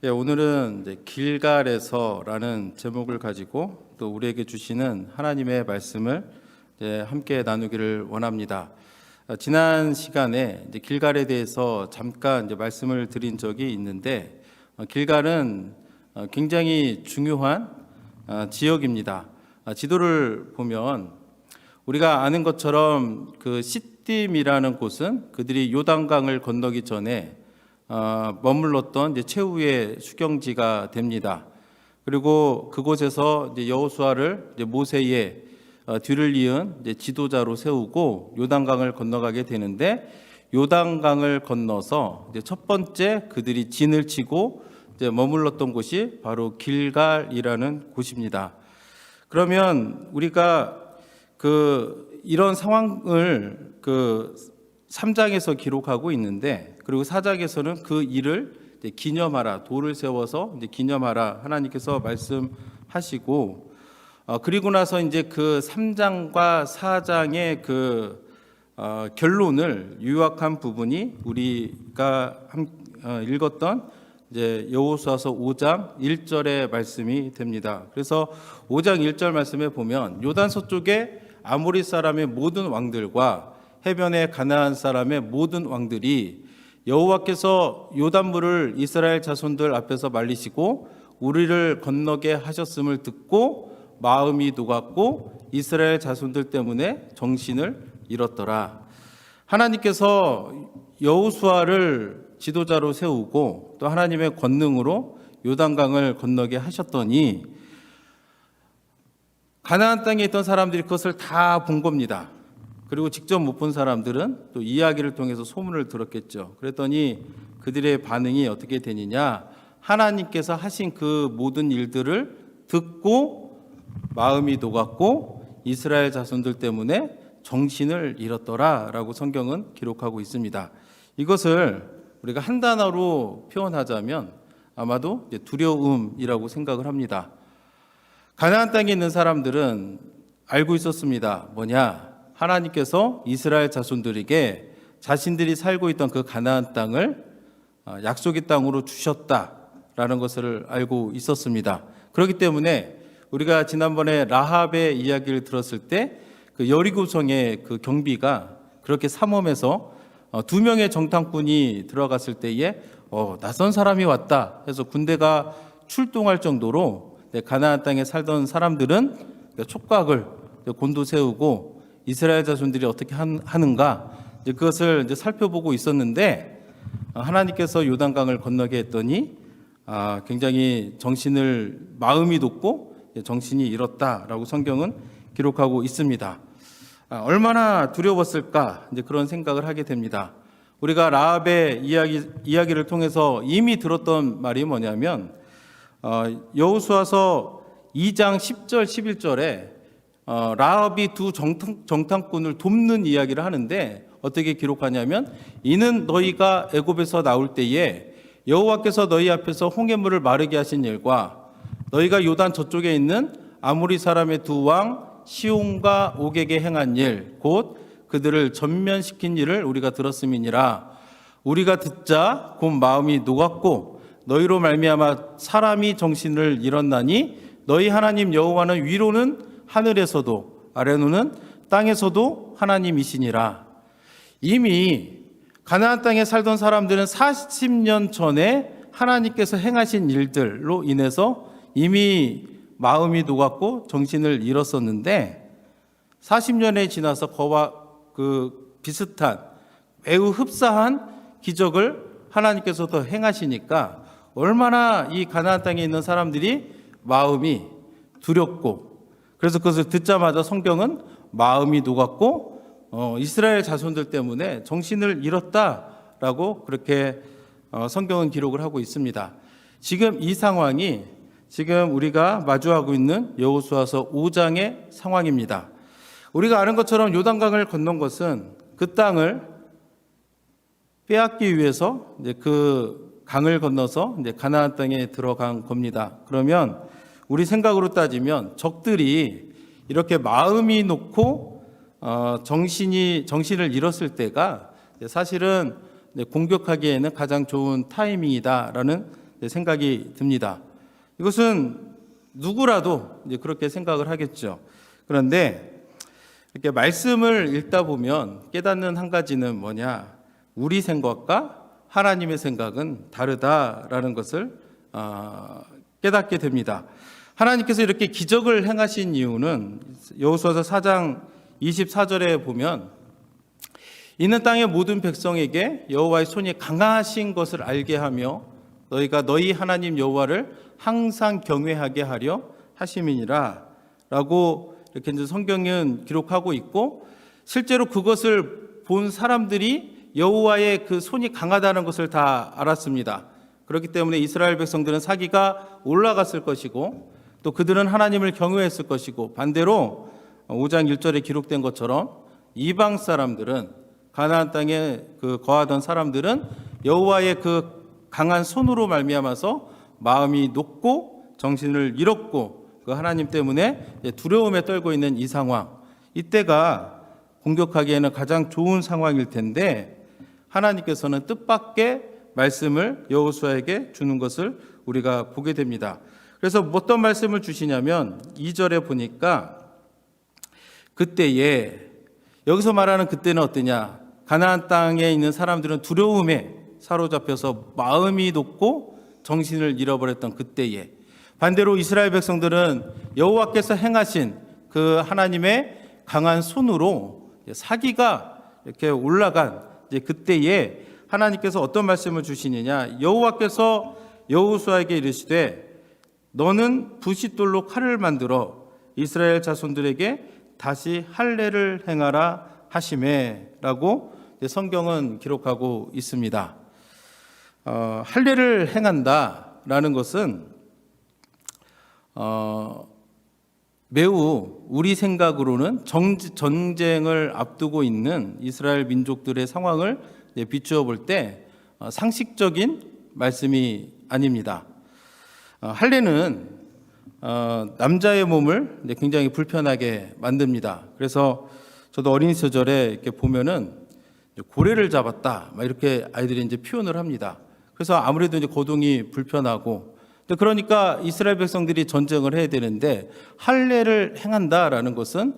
오늘은 이제 길갈에서라는 제목을 가지고 또 우리에게 주시는 하나님의 말씀을 이제 함께 나누기를 원합니다. 지난 시간에 이제 길갈에 대해서 잠깐 이제 말씀을 드린 적이 있는데, 길갈은 굉장히 중요한 지역입니다. 지도를 보면 우리가 아는 것처럼 그 시딤이라는 곳은 그들이 요단강을 건너기 전에 머물렀던 이제 최후의 수경지가 됩니다. 그리고 그곳에서 이제 여호수아를 이제 모세의 뒤를 이은 이제 지도자로 세우고 요단강을 건너가게 되는데, 요단강을 건너서 이제 첫 번째 그들이 진을 치고 이제 머물렀던 곳이 바로 길갈이라는 곳입니다. 그러면 우리가 이런 상황을 3장에서 기록하고 있는데, 그리고 4장에서는 그 일을 기념하라, 돌을 세워서 이제 기념하라 하나님께서 말씀하시고, 그리고 나서 이제 그 3장과 4장의 결론을 요약한 부분이 우리가 읽었던 이제 여호수아서 5장 1절의 말씀이 됩니다. 그래서 5장 1절 말씀에 보면 요단 서쪽에 아모리 사람의 모든 왕들과 해변의 가나안 사람의 모든 왕들이 여호와께서 요단물을 이스라엘 자손들 앞에서 말리시고 우리를 건너게 하셨음을 듣고 마음이 녹았고 이스라엘 자손들 때문에 정신을 잃었더라. 하나님께서 여호수아를 지도자로 세우고 또 하나님의 권능으로 요단강을 건너게 하셨더니 가나안 땅에 있던 사람들이 그것을 다 본 겁니다. 그리고 직접 못 본 사람들은 또 이야기를 통해서 소문을 들었겠죠. 그랬더니 그들의 반응이 어떻게 되느냐, 하나님께서 하신 그 모든 일들을 듣고 마음이 녹았고 이스라엘 자손들 때문에 정신을 잃었더라 라고 성경은 기록하고 있습니다. 이것을 우리가 한 단어로 표현하자면 아마도 두려움이라고 생각을 합니다. 가나안 땅에 있는 사람들은 알고 있었습니다. 뭐냐? 하나님께서 이스라엘 자손들에게 자신들이 살고 있던 그 가나안 땅을 약속의 땅으로 주셨다라는 것을 알고 있었습니다. 그렇기 때문에 우리가 지난번에 라합의 이야기를 들었을 때 그 여리고성의 그 경비가 그렇게 삼엄해서 2명의 정탐꾼이 들어갔을 때에 낯선 사람이 왔다 해서 군대가 출동할 정도로 가나안 땅에 살던 사람들은 촉각을 곤두세우고 이스라엘 자손들이 어떻게 하는가 그것을 이제 살펴보고 있었는데, 하나님께서 요단강을 건너게 했더니 굉장히 마음이 높고 정신이 잃었다라고 성경은 기록하고 있습니다. 얼마나 두려웠을까 이제 그런 생각을 하게 됩니다. 우리가 라합의 이야기를 통해서 이미 들었던 말이 뭐냐면, 여호수아서 2장 10절 11절에 라합이 두 정탐꾼을 돕는 이야기를 하는데 어떻게 기록하냐면, 이는 너희가 애굽에서 나올 때에 여호와께서 너희 앞에서 홍해물을 마르게 하신 일과 너희가 요단 저쪽에 있는 아모리 사람의 두 왕 시온과 옥에게 행한 일, 곧 그들을 전면시킨 일을 우리가 들었음이니라. 우리가 듣자 곧 마음이 녹았고 너희로 말미암아 사람이 정신을 잃었나니 너희 하나님 여호와는 위로는 하늘에서도 아래로는 땅에서도 하나님이시니라. 이미 가나안 땅에 살던 사람들은 40년 전에 하나님께서 행하신 일들로 인해서 이미 마음이 녹았고 정신을 잃었었는데, 40년이 지나서 그와 비슷한 매우 흡사한 기적을 하나님께서 더 행하시니까 얼마나 이 가나안 땅에 있는 사람들이 마음이 두렵고, 그래서 그것을 듣자마자 성경은 마음이 녹았고 이스라엘 자손들 때문에 정신을 잃었다라고 그렇게 성경은 기록을 하고 있습니다. 지금 이 상황이 지금 우리가 마주하고 있는 여호수아서 5장의 상황입니다. 우리가 아는 것처럼 요단강을 건넌 것은 그 땅을 빼앗기 위해서 이제 그 강을 건너서 이제 가나안 땅에 들어간 겁니다. 그러면 우리 생각으로 따지면 적들이 이렇게 마음이 놓고 정신을 잃었을 때가 사실은 공격하기에는 가장 좋은 타이밍이다라는 생각이 듭니다. 이것은 누구라도 이제 그렇게 생각을 하겠죠. 그런데 이렇게 말씀을 읽다 보면 깨닫는 한 가지는 뭐냐? 우리 생각과 하나님의 생각은 다르다라는 것을 깨닫게 됩니다. 하나님께서 이렇게 기적을 행하신 이유는 여호수아서 4장 24절에 보면 이는 땅의 모든 백성에게 여호와의 손이 강하신 것을 알게 하며 너희가 너희 하나님 여호와를 항상 경외하게 하려 하심이니라 라고 이렇게 이제 성경은 기록하고 있고, 실제로 그것을 본 사람들이 여호와의 그 손이 강하다는 것을 다 알았습니다. 그렇기 때문에 이스라엘 백성들은 사기가 올라갔을 것이고 또 그들은 하나님을 경외했을 것이고, 반대로 5장 1절에 기록된 것처럼 이방 사람들은, 가나안 땅에 그 거하던 사람들은 여호와의 그 강한 손으로 말미암아서 마음이 높고 정신을 잃었고 그 하나님 때문에 두려움에 떨고 있는 이 상황, 이때가 공격하기에는 가장 좋은 상황일 텐데 하나님께서는 뜻밖의 말씀을 여호수아에게 주는 것을 우리가 보게 됩니다. 그래서 어떤 말씀을 주시냐면 2절에 보니까 그때에, 여기서 말하는 그때는 어떠냐? 가나안 땅에 있는 사람들은 두려움에 사로잡혀서 마음이 높고 정신을 잃어버렸던 그때에, 반대로 이스라엘 백성들은 여호와께서 행하신 그 하나님의 강한 손으로 사기가 이렇게 올라간 그때에 하나님께서 어떤 말씀을 주시느냐? 여호와께서 여호수아에게 이르시되 너는 부싯돌로 칼을 만들어 이스라엘 자손들에게 다시 할례를 행하라 하시매라고 성경은 기록하고 있습니다. 할례를 행한다라는 것은 매우 우리 생각으로는 전쟁을 앞두고 있는 이스라엘 민족들의 상황을 비추어 볼 때 상식적인 말씀이 아닙니다. 할례는 남자의 몸을 굉장히 불편하게 만듭니다. 그래서 저도 어린 시절에 이렇게 보면은 고래를 잡았다, 막 이렇게 아이들이 이제 표현을 합니다. 그래서 아무래도 이제 거동이 불편하고, 그러니까 이스라엘 백성들이 전쟁을 해야 되는데 할례를 행한다라는 것은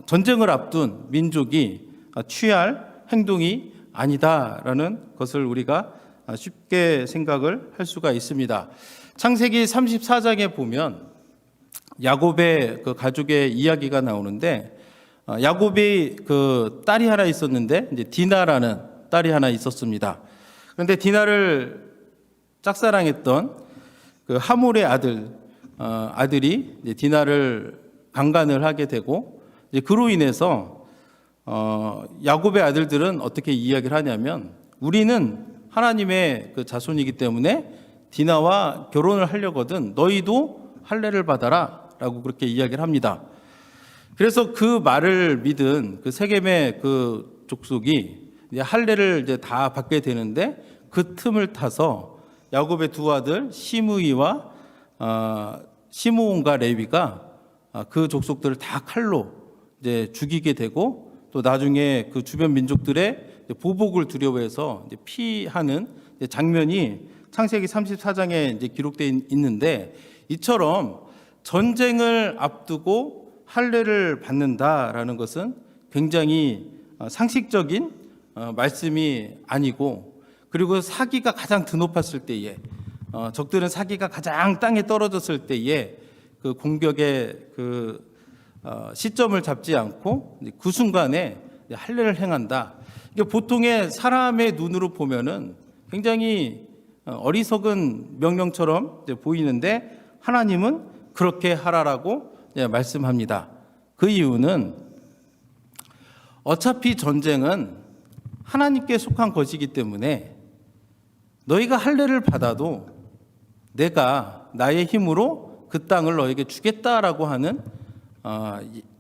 전쟁을 앞둔 민족이 취할 행동이 아니다라는 것을 우리가 쉽게 생각을 할 수가 있습니다. 창세기 34장에 보면 야곱의 그 가족의 이야기가 나오는데, 야곱이 그 딸이 하나 있었는데 이제 디나라는 딸이 하나 있었습니다. 그런데 디나를 짝사랑했던 그 하몰의 아들이 이제 디나를 강간을 하게 되고, 이제 그로 인해서 야곱의 아들들은 어떻게 이야기를 하냐면 우리는 하나님의 그 자손이기 때문에 디나와 결혼을 하려거든 너희도 할례를 받아라라고 그렇게 이야기를 합니다. 그래서 그 말을 믿은 그 세겜의 그 족속이 이제 할례를 이제 다 받게 되는데, 그 틈을 타서 야곱의 두 아들 시므이와 시므온과 레위가 그 족속들을 다 칼로 이제 죽이게 되고, 또 나중에 그 주변 민족들의 보복을 두려워해서 이제 피하는 장면이 창세기 34장에 이제 기록되어 있는데, 이처럼 전쟁을 앞두고 할례를 받는다라는 것은 굉장히 상식적인 말씀이 아니고, 그리고 사기가 가장 드높았을 때에, 적들은 사기가 가장 땅에 떨어졌을 때에 그 공격의 그 시점을 잡지 않고 그 순간에 할례를 행한다. 이게 보통의 사람의 눈으로 보면은 굉장히 어리석은 명령처럼 보이는데 하나님은 그렇게 하라라고 말씀합니다. 그 이유는 어차피 전쟁은 하나님께 속한 것이기 때문에 너희가 할례를 받아도 내가 나의 힘으로 그 땅을 너에게 주겠다라고 하는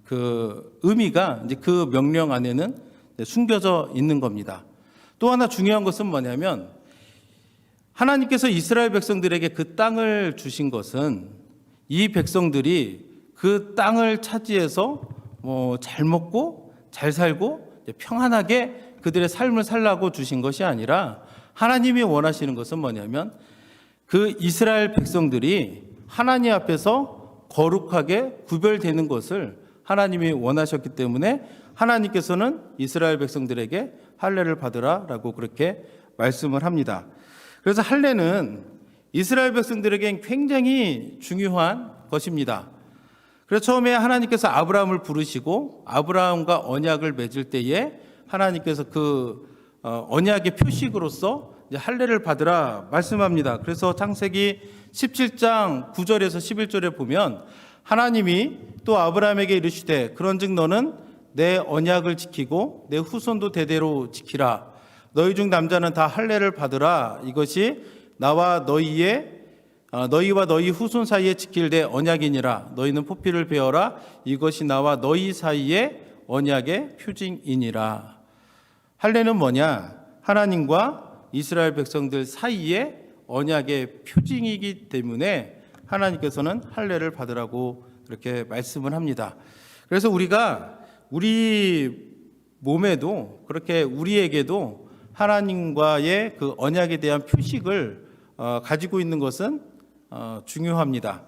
그 의미가 이제 그 명령 안에는 숨겨져 있는 겁니다. 또 하나 중요한 것은 뭐냐면 하나님께서 이스라엘 백성들에게 그 땅을 주신 것은 이 백성들이 그 땅을 차지해서 잘 먹고 잘 살고 평안하게 그들의 삶을 살라고 주신 것이 아니라, 하나님이 원하시는 것은 뭐냐면 그 이스라엘 백성들이 하나님 앞에서 거룩하게 구별되는 것을 하나님이 원하셨기 때문에 하나님께서는 이스라엘 백성들에게 할례를 받으라라고 그렇게 말씀을 합니다. 그래서 할례는 이스라엘 백성들에게 굉장히 중요한 것입니다. 그래서 처음에 하나님께서 아브라함을 부르시고 아브라함과 언약을 맺을 때에 하나님께서 그 언약의 표식으로서 할례를 받으라 말씀합니다. 그래서 창세기 17장 9절에서 11절에 보면 하나님이 또 아브라함에게 이르시되 그런즉 너는 내 언약을 지키고 내 후손도 대대로 지키라. 너희 중 남자는 다 할례를 받으라. 이것이 나와 너희와 너희 후손 사이에 지킬 내 언약이니라. 너희는 포피를 베어라. 이것이 나와 너희 사이의 언약의 표징이니라. 할례는 뭐냐? 하나님과 이스라엘 백성들 사이의 언약의 표징이기 때문에 하나님께서는 할례를 받으라고 그렇게 말씀을 합니다. 그래서 우리가 우리 몸에도 그렇게 우리에게도 하나님과의 그 언약에 대한 표식을 가지고 있는 것은 중요합니다.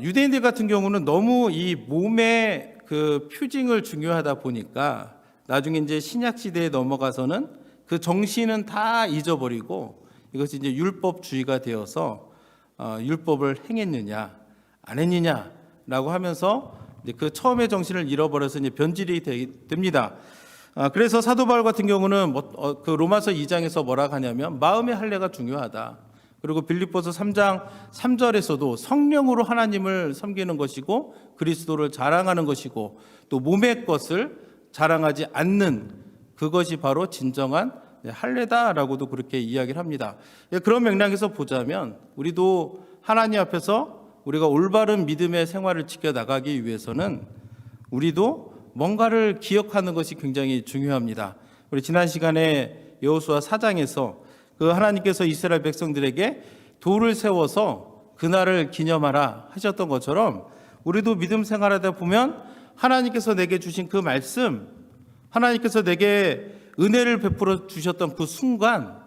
유대인들 같은 경우는 너무 이 몸의 그 표징을 중요하다 보니까 나중에 이제 신약 시대에 넘어가서는 그 정신은 다 잊어버리고 이것이 이제 율법주의가 되어서 율법을 행했느냐 안 했느냐라고 하면서 이제 그 처음의 정신을 잃어버려서 이제 변질이 됩니다. 그래서 사도 바울 같은 경우는 그 로마서 2장에서 뭐라 하냐면 마음의 할례가 중요하다. 그리고 빌립보서 3장 3절에서도 성령으로 하나님을 섬기는 것이고 그리스도를 자랑하는 것이고 또 몸의 것을 자랑하지 않는 그것이 바로 진정한 할례다라고도 그렇게 이야기를 합니다. 그런 맥락에서 보자면 우리도 하나님 앞에서 우리가 올바른 믿음의 생활을 지켜나가기 위해서는 우리도 뭔가를 기억하는 것이 굉장히 중요합니다. 우리 지난 시간에 여호수아 4장에서 그 하나님께서 이스라엘 백성들에게 돌을 세워서 그날을 기념하라 하셨던 것처럼 우리도 믿음 생활하다 보면 하나님께서 내게 주신 그 말씀, 하나님께서 내게 은혜를 베풀어 주셨던 그 순간,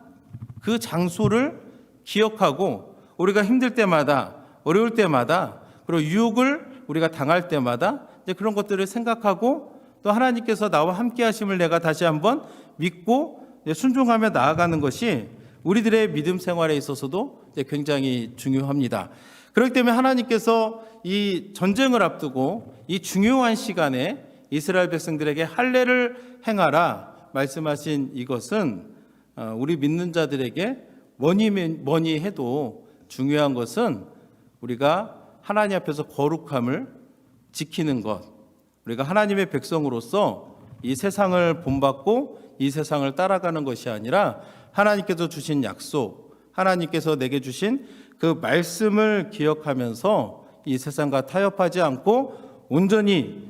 그 장소를 기억하고 우리가 힘들 때마다, 어려울 때마다, 그리고 유혹을 우리가 당할 때마다 그런 것들을 생각하고 또 하나님께서 나와 함께 하심을 내가 다시 한번 믿고 순종하며 나아가는 것이 우리들의 믿음 생활에 있어서도 굉장히 중요합니다. 그렇기 때문에 하나님께서 이 전쟁을 앞두고 이 중요한 시간에 이스라엘 백성들에게 할례를 행하라 말씀하신 이것은 우리 믿는 자들에게 뭐니 해도 중요한 것은 우리가 하나님 앞에서 거룩함을 지키는 것, 우리가 하나님의 백성으로서 이 세상을 본받고 이 세상을 따라가는 것이 아니라 하나님께서 주신 약속, 하나님께서 내게 주신 그 말씀을 기억하면서 이 세상과 타협하지 않고 온전히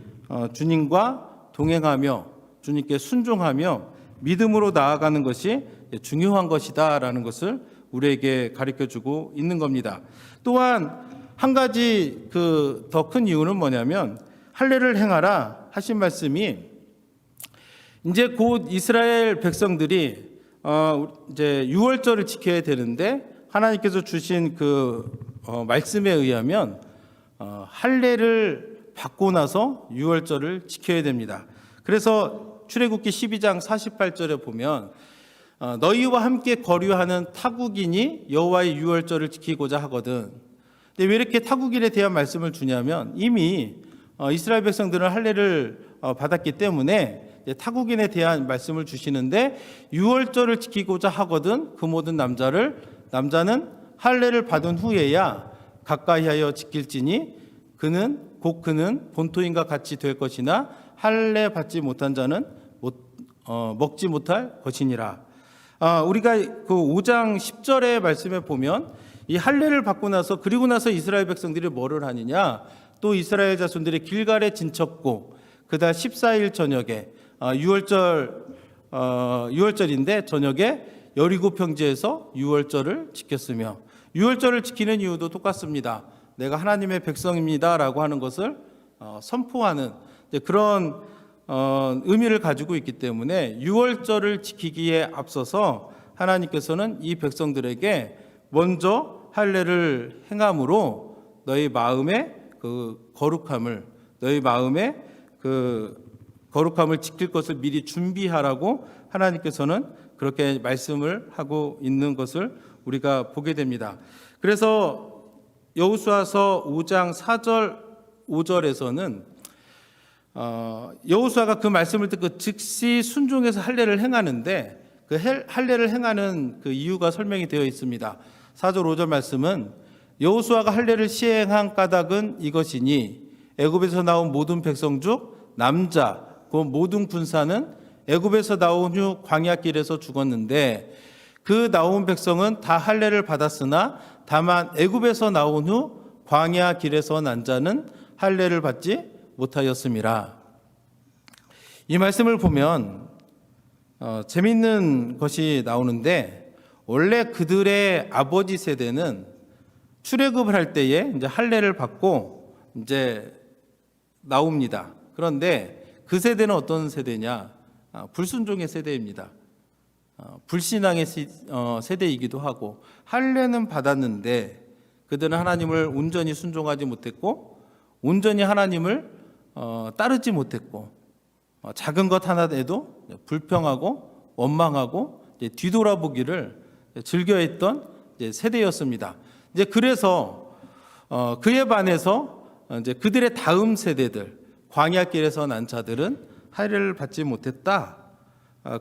주님과 동행하며 주님께 순종하며 믿음으로 나아가는 것이 중요한 것이다라는 것을 우리에게 가르쳐주고 있는 겁니다. 또한 한 가지 그 더 큰 이유는 뭐냐면 할례를 행하라 하신 말씀이 이제 곧 이스라엘 백성들이 이제 유월절을 지켜야 되는데 하나님께서 주신 그 말씀에 의하면 할례를 받고 나서 유월절을 지켜야 됩니다. 그래서 출애굽기 12장 48절에 보면 너희와 함께 거류하는 타국인이 여호와의 유월절을 지키고자 하거든. 근데 왜 이렇게 타국인에 대한 말씀을 주냐면 이미 이스라엘 백성들은 할례를 받았기 때문에 타국인에 대한 말씀을 주시는데 유월절을 지키고자 하거든 그 모든 남자는 할례를 받은 후에야 가까이하여 지킬지니 그는 본토인과 같이 될 것이나 할례 받지 못한 자는 먹지 못할 것이니라. 우리가 그 5장 10절의 말씀에 보면 이 할례를 받고 나서 그리고 나서 이스라엘 백성들이 뭐를 하느냐, 또 이스라엘 자손들이 길갈에 진쳤고 그달 14일 저녁에 유월절인데 저녁에 여리고 평지에서 유월절을 지켰으며 유월절을 지키는 이유도 똑같습니다. 내가 하나님의 백성입니다라고 하는 것을 선포하는 그런 의미를 가지고 있기 때문에 유월절을 지키기에 앞서서 하나님께서는 이 백성들에게 먼저 할례를 행함으로 너희 마음의 그 거룩함을 너희 마음의 그 거룩함을 지킬 것을 미리 준비하라고 하나님께서는 그렇게 말씀을 하고 있는 것을 우리가 보게 됩니다. 그래서 여호수아서 5장 4절 5절에서는 여호수아가 그 말씀을 듣고 즉시 순종해서 할례를 행하는데 그 할례를 행하는 그 이유가 설명이 되어 있습니다. 4절 5절 말씀은 여호수아가 할례를 시행한 까닭은 이것이니 애굽에서 나온 모든 백성 중 남자 그 모든 군사는 애굽에서 나온 후 광야길에서 죽었는데 그 나온 백성은 다 할례를 받았으나 다만 애굽에서 나온 후 광야길에서 난 자는 할례를 받지 못하였음이라. 이 말씀을 보면 재미있는 것이 나오는데 원래 그들의 아버지 세대는 출애굽을 할 때에 이제 할례를 받고 이제 나옵니다. 그런데 그 세대는 어떤 세대냐? 불순종의 세대입니다. 불신앙의 세대이기도 하고 할례는 받았는데 그들은 하나님을 온전히 순종하지 못했고 온전히 하나님을 따르지 못했고 작은 것 하나에도 불평하고 원망하고 뒤돌아보기를 즐겨했던 세대였습니다. 이제 그래서 그에 반해서 이제 그들의 다음 세대들 광야길에서 난 자들은 할례를 받지 못했다.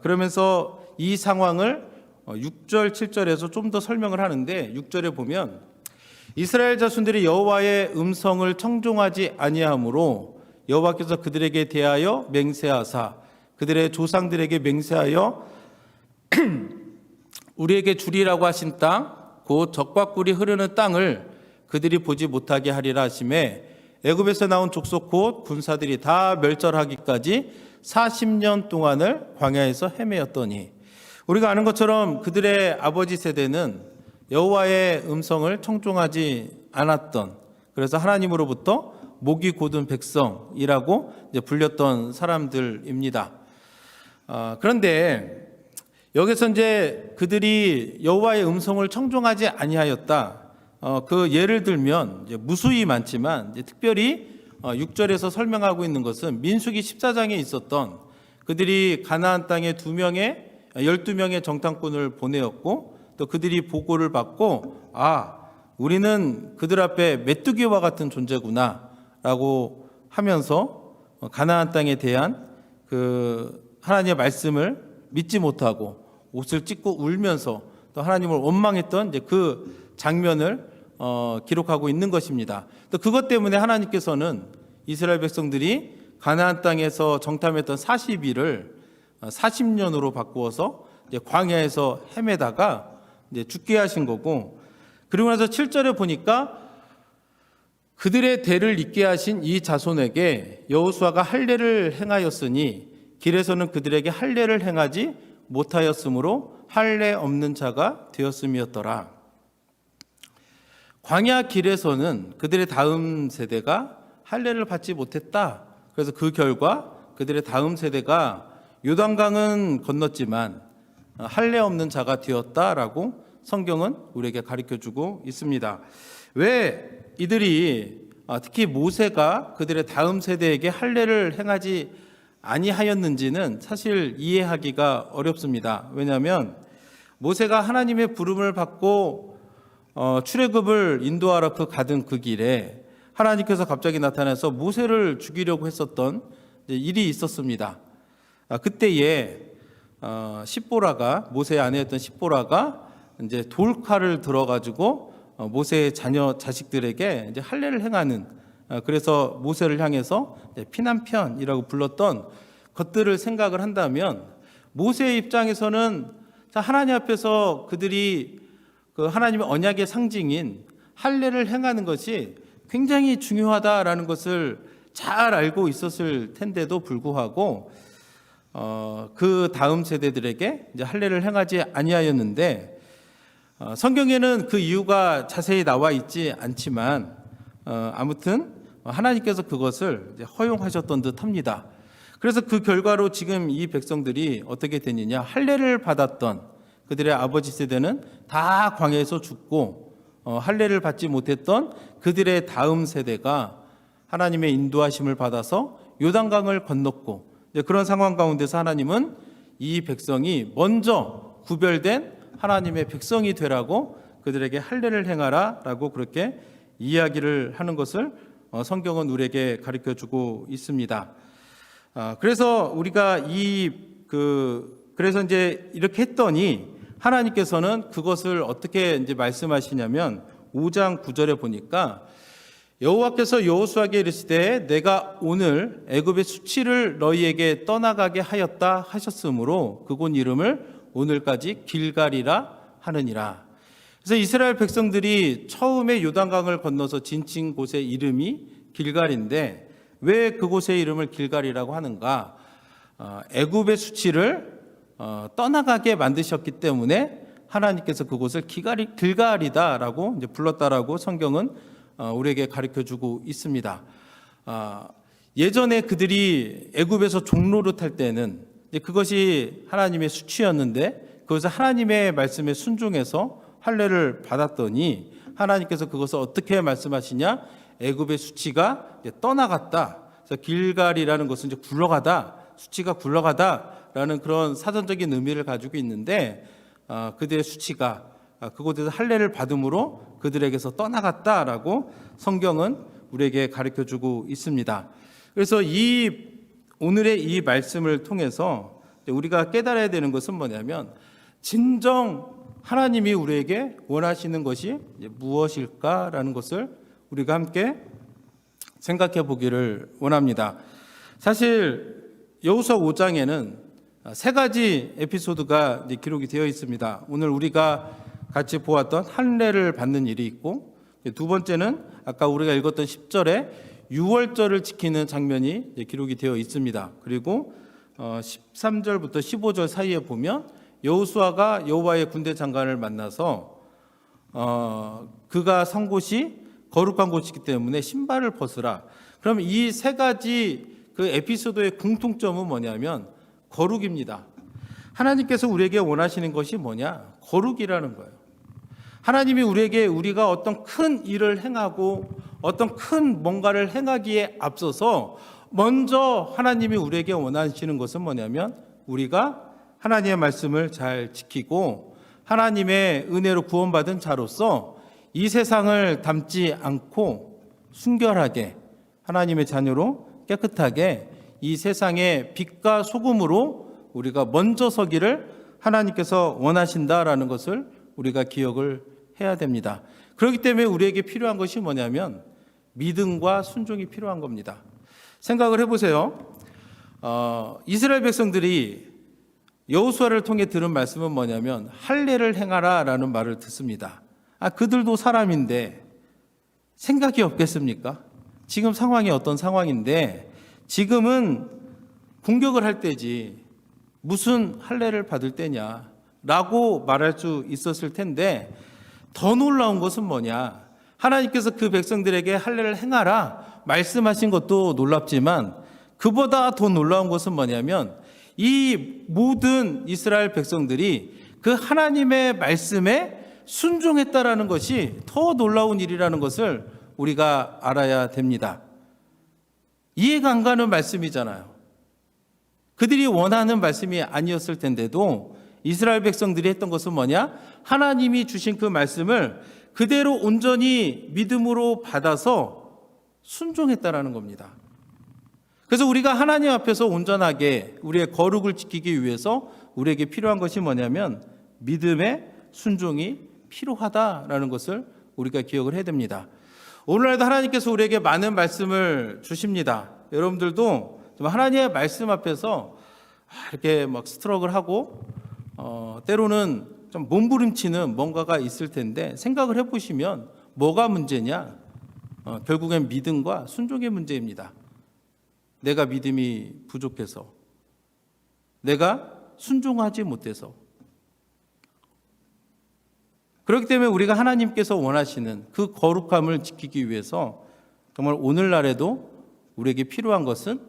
그러면서 이 상황을 6절 7절에서 좀 더 설명을 하는데 6절에 보면 이스라엘 자손들이 여호와의 음성을 청종하지 아니하므로 여호와께서 그들에게 대하여 맹세하사 그들의 조상들에게 맹세하여 우리에게 주리라고 하신 땅 곧 젖과 꿀이 흐르는 땅을 그들이 보지 못하게 하리라 하시매 애굽에서 나온 족속 곧 군사들이 다 멸절하기까지 40년 동안을 광야에서 헤매었더니 우리가 아는 것처럼 그들의 아버지 세대는 여호와의 음성을 청종하지 않았던 그래서 하나님으로부터 목이 곧은 백성이라고 이제 불렸던 사람들입니다. 그런데 여기서 이제 그들이 여호와의 음성을 청종하지 아니하였다. 그 예를 들면 이제 무수히 많지만 이제 특별히 6절에서 설명하고 있는 것은 민수기 14장에 있었던 그들이 가나안 땅에 12명의 정탐꾼을 보내었고 또 그들이 보고를 받고 우리는 그들 앞에 메뚜기와 같은 존재구나 라고 하면서 가나안 땅에 대한 그 하나님의 말씀을 믿지 못하고 옷을 찢고 울면서 또 하나님을 원망했던 이제 그 장면을 기록하고 있는 것입니다. 또 그것 때문에 하나님께서는 이스라엘 백성들이 가나안 땅에서 정탐했던 40일을 40년으로 바꾸어서 이제 광야에서 헤매다가 이제 죽게 하신 거고 그리고 나서 7절에 보니까 그들의 대를 잇게 하신 이 자손에게 여호수아가 할례를 행하였으니 길에서는 그들에게 할례를 행하지 못하였으므로 할례 없는 자가 되었음이었더라. 광야 길에서는 그들의 다음 세대가 할례를 받지 못했다. 그래서 그 결과 그들의 다음 세대가 요단강은 건넜지만 할례 없는 자가 되었다라고 성경은 우리에게 가르쳐주고 있습니다. 왜 이들이 특히 모세가 그들의 다음 세대에게 할례를 행하지 아니하였는지는 사실 이해하기가 어렵습니다. 왜냐하면 모세가 하나님의 부름을 받고 출애굽을 인도하러 가던 그 길에 하나님께서 갑자기 나타나서 모세를 죽이려고 했었던 일이 있었습니다. 그때에 십보라가 모세의 아내였던 십보라가 이제 돌칼을 들어가지고 모세의 자식들에게 이제 할례를 행하는 그래서 모세를 향해서 피난편이라고 불렀던 것들을 생각을 한다면 모세의 입장에서는 하나님 앞에서 그들이 그 하나님의 언약의 상징인 할례를 행하는 것이 굉장히 중요하다라는 것을 잘 알고 있었을 텐데도 불구하고 그 다음 세대들에게 이제 할례를 행하지 아니하였는데 성경에는 그 이유가 자세히 나와 있지 않지만 아무튼 하나님께서 그것을 허용하셨던 듯합니다. 그래서 그 결과로 지금 이 백성들이 어떻게 되느냐 할례를 받았던 그들의 아버지 세대는 다 광야에서 죽고 할례를 받지 못했던 그들의 다음 세대가 하나님의 인도하심을 받아서 요단강을 건넜고, 그런 상황 가운데서 하나님은 이 백성이 먼저 구별된 하나님의 백성이 되라고 그들에게 할례를 행하라라고 그렇게 이야기를 하는 것을 성경은 우리에게 가르쳐주고 있습니다. 그래서 우리가 그래서 이제 이렇게 했더니 하나님께서는 그것을 어떻게 이제 말씀하시냐면 5장 9절에 보니까 여호와께서 여호수아에게 이르시되 내가 오늘 애굽의 수치를 너희에게 떠나가게 하였다 하셨으므로 그곳 이름을 오늘까지 길갈이라 하느니라. 그래서 이스라엘 백성들이 처음에 요단강을 건너서 지친 곳의 이름이 길갈인데 왜 그곳의 이름을 길갈이라고 하는가? 애굽의 수치를 떠나가게 만드셨기 때문에 하나님께서 그곳을 길갈이다라고 이제 불렀다라고 성경은 우리에게 가르쳐주고 있습니다. 예전에 그들이 애굽에서 종로를 탈 때는 그것이 하나님의 수치였는데 그것을 하나님의 말씀에 순종해서 할례를 받았더니 하나님께서 그것을 어떻게 말씀하시냐? 애굽의 수치가 떠나갔다. 그래서 길갈이라는 것은 이제 굴러가다, 수치가 굴러가다라는 그런 사전적인 의미를 가지고 있는데 그들의 수치가 그곳에서 할례를 받음으로 그들에게서 떠나갔다라고 성경은 우리에게 가르쳐주고 있습니다. 그래서 오늘의 이 말씀을 통해서 우리가 깨달아야 되는 것은 뭐냐면 진정 하나님이 우리에게 원하시는 것이 무엇일까라는 것을 우리가 함께 생각해 보기를 원합니다. 사실 여호수아 5장에는 세 가지 에피소드가 기록이 되어 있습니다. 오늘 우리가 같이 보았던 할례를 받는 일이 있고, 두 번째는 아까 우리가 읽었던 10절에 유월절을 지키는 장면이 기록이 되어 있습니다. 그리고 13절부터 15절 사이에 보면 여호수아가 여호와의 군대 장관을 만나서 그가 선 곳이 거룩한 곳이기 때문에 신발을 벗으라. 그럼 이 세 가지 그 에피소드의 공통점은 뭐냐면 거룩입니다. 하나님께서 우리에게 원하시는 것이 뭐냐? 거룩이라는 거예요. 하나님이 우리가 어떤 큰 일을 행하고 어떤 큰 뭔가를 행하기에 앞서서 먼저 하나님이 우리에게 원하시는 것은 뭐냐면 우리가 하나님의 말씀을 잘 지키고 하나님의 은혜로 구원받은 자로서 이 세상을 닮지 않고 순결하게 하나님의 자녀로 깨끗하게 이 세상의 빛과 소금으로 우리가 먼저 서기를 하나님께서 원하신다라는 것을 우리가 기억을 해야 됩니다. 그렇기 때문에 우리에게 필요한 것이 뭐냐면 믿음과 순종이 필요한 겁니다. 생각을 해보세요. 이스라엘 백성들이 여호수아를 통해 들은 말씀은 뭐냐면 할례를 행하라라는 말을 듣습니다. 그들도 사람인데 생각이 없겠습니까? 지금 상황이 어떤 상황인데 지금은 공격을 할 때지 무슨 할례를 받을 때냐라고 말할 수 있었을 텐데 더 놀라운 것은 뭐냐? 하나님께서 그 백성들에게 할례를 행하라 말씀하신 것도 놀랍지만 그보다 더 놀라운 것은 뭐냐면 이 모든 이스라엘 백성들이 그 하나님의 말씀에 순종했다라는 것이 더 놀라운 일이라는 것을 우리가 알아야 됩니다. 이해가 안 가는 말씀이잖아요. 그들이 원하는 말씀이 아니었을 텐데도 이스라엘 백성들이 했던 것은 뭐냐? 하나님이 주신 그 말씀을 그대로 온전히 믿음으로 받아서 순종했다라는 겁니다. 그래서 우리가 하나님 앞에서 온전하게 우리의 거룩을 지키기 위해서 우리에게 필요한 것이 뭐냐면 믿음의 순종이 필요하다라는 것을 우리가 기억을 해야 됩니다. 오늘날도 하나님께서 우리에게 많은 말씀을 주십니다. 여러분들도 좀 하나님의 말씀 앞에서 이렇게 막 스트럭을 하고 때로는 좀 몸부림치는 뭔가가 있을 텐데 생각을 해보시면 뭐가 문제냐? 결국엔 믿음과 순종의 문제입니다. 내가 믿음이 부족해서, 내가 순종하지 못해서. 그렇기 때문에 우리가 하나님께서 원하시는 그 거룩함을 지키기 위해서 정말 오늘날에도 우리에게 필요한 것은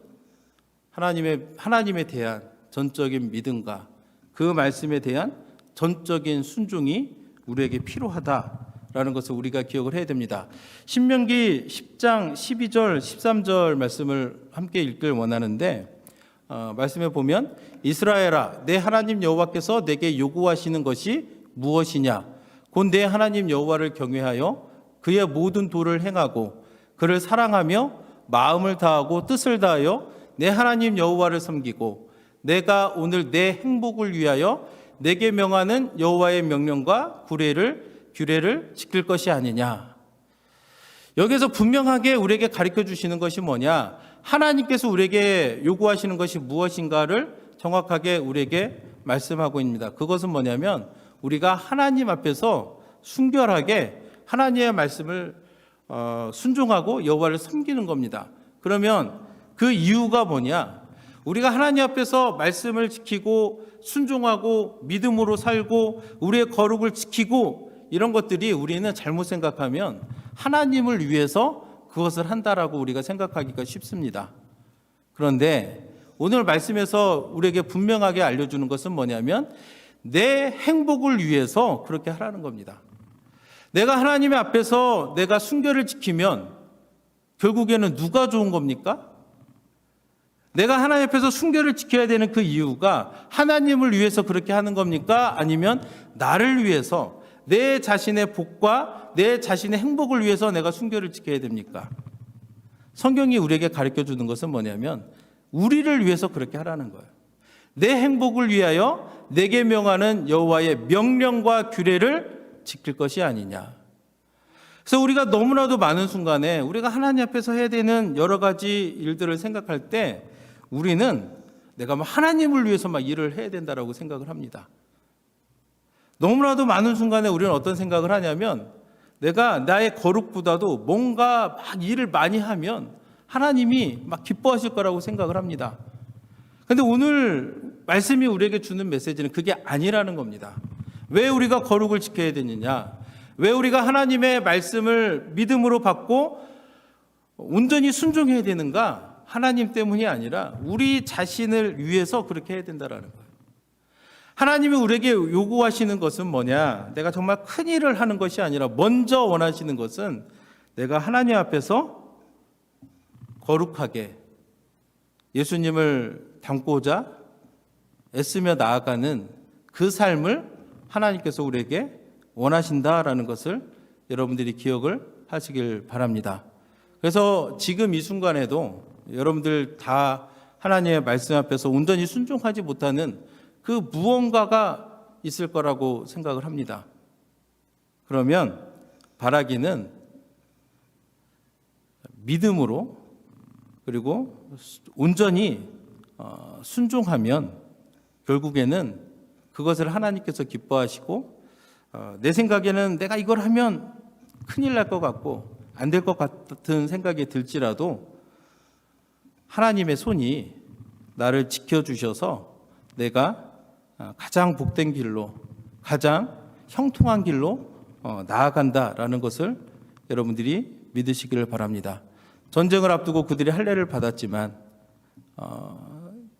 하나님에 대한 전적인 믿음과 그 말씀에 대한 전적인 순종이 우리에게 필요하다라는 것을 우리가 기억을 해야 됩니다. 신명기 10장 12절 13절 말씀을 함께 읽길 원하는데 말씀에 보면 이스라엘아 내 하나님 여호와께서 내게 요구하시는 것이 무엇이냐 곧 내 하나님 여호와를 경외하여 그의 모든 도를 행하고 그를 사랑하며 마음을 다하고 뜻을 다하여 내 하나님 여호와를 섬기고 내가 오늘 내 행복을 위하여 내게 명하는 여호와의 명령과 규례를 지킬 것이 아니냐. 여기서 분명하게 우리에게 가르쳐 주시는 것이 뭐냐? 하나님께서 우리에게 요구하시는 것이 무엇인가를 정확하게 우리에게 말씀하고 있습니다. 그것은 뭐냐면 우리가 하나님 앞에서 순결하게 하나님의 말씀을 순종하고 여호와를 섬기는 겁니다. 그러면 그 이유가 뭐냐? 우리가 하나님 앞에서 말씀을 지키고 순종하고 믿음으로 살고 우리의 거룩을 지키고 이런 것들이 우리는 잘못 생각하면 하나님을 위해서 그것을 한다라고 우리가 생각하기가 쉽습니다. 그런데 오늘 말씀에서 우리에게 분명하게 알려주는 것은 뭐냐면 내 행복을 위해서 그렇게 하라는 겁니다. 내가 하나님의 앞에서 내가 순결을 지키면 결국에는 누가 좋은 겁니까? 내가 하나님 앞에서 순결을 지켜야 되는 그 이유가 하나님을 위해서 그렇게 하는 겁니까? 아니면 나를 위해서 내 자신의 복과 내 자신의 행복을 위해서 내가 순결을 지켜야 됩니까? 성경이 우리에게 가르쳐 주는 것은 뭐냐면 우리를 위해서 그렇게 하라는 거예요. 내 행복을 위하여 내게 명하는 여호와의 명령과 규례를 지킬 것이 아니냐. 그래서 우리가 너무나도 많은 순간에 우리가 하나님 앞에서 해야 되는 여러 가지 일들을 생각할 때 우리는 내가 하나님을 위해서 일을 해야 된다라고 생각을 합니다. 너무나도 많은 순간에 우리는 어떤 생각을 하냐면 내가 나의 거룩보다도 뭔가 일을 많이 하면 하나님이 기뻐하실 거라고 생각을 합니다. 그런데 오늘 말씀이 우리에게 주는 메시지는 그게 아니라는 겁니다. 왜 우리가 거룩을 지켜야 되느냐? 왜 우리가 하나님의 말씀을 믿음으로 받고 온전히 순종해야 되는가? 하나님 때문이 아니라 우리 자신을 위해서 그렇게 해야 된다는 거예요. 하나님이 우리에게 요구하시는 것은 뭐냐? 내가 정말 큰 일을 하는 것이 아니라 먼저 원하시는 것은 내가 하나님 앞에서 거룩하게 예수님을 닮고자 애쓰며 나아가는 그 삶을 하나님께서 우리에게 원하신다라는 것을 여러분들이 기억을 하시길 바랍니다. 그래서 지금 이 순간에도 여러분들 다 하나님의 말씀 앞에서 온전히 순종하지 못하는 그 무언가가 있을 거라고 생각을 합니다. 그러면 바라기는 믿음으로 그리고 온전히 순종하면 결국에는 그것을 하나님께서 기뻐하시고 내 생각에는 내가 이걸 하면 큰일 날 것 같고 안 될 것 같은 생각이 들지라도 하나님의 손이 나를 지켜주셔서 내가 가장 복된 길로 가장 형통한 길로 나아간다라는 것을 여러분들이 믿으시기를 바랍니다. 전쟁을 앞두고 그들이 할례를 받았지만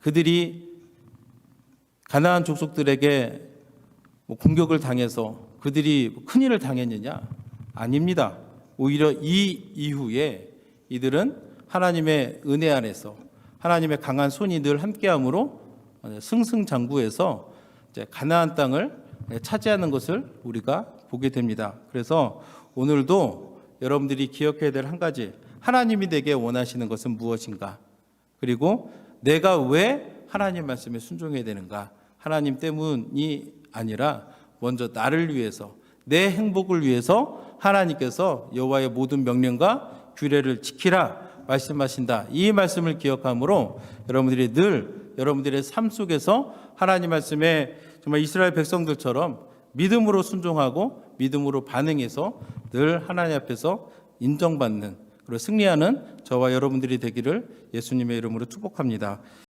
그들이 가나안 족속들에게 공격을 당해서 그들이 큰일을 당했느냐? 아닙니다. 오히려 이 이후에 이들은 하나님의 은혜 안에서 하나님의 강한 손이 늘 함께함으로 승승장구해서 이제 가나안 땅을 차지하는 것을 우리가 보게 됩니다. 그래서 오늘도 여러분들이 기억해야 될 한 가지, 하나님이 내게 원하시는 것은 무엇인가? 그리고 내가 왜 하나님 말씀에 순종해야 되는가? 하나님 때문이 아니라 먼저 나를 위해서 내 행복을 위해서 하나님께서 여호와의 모든 명령과 규례를 지키라 말씀하신다. 이 말씀을 기억함으로 여러분들이 늘 여러분들의 삶 속에서 하나님 말씀에 정말 이스라엘 백성들처럼 믿음으로 순종하고 믿음으로 반응해서 늘 하나님 앞에서 인정받는 그리고 승리하는 저와 여러분들이 되기를 예수님의 이름으로 축복합니다.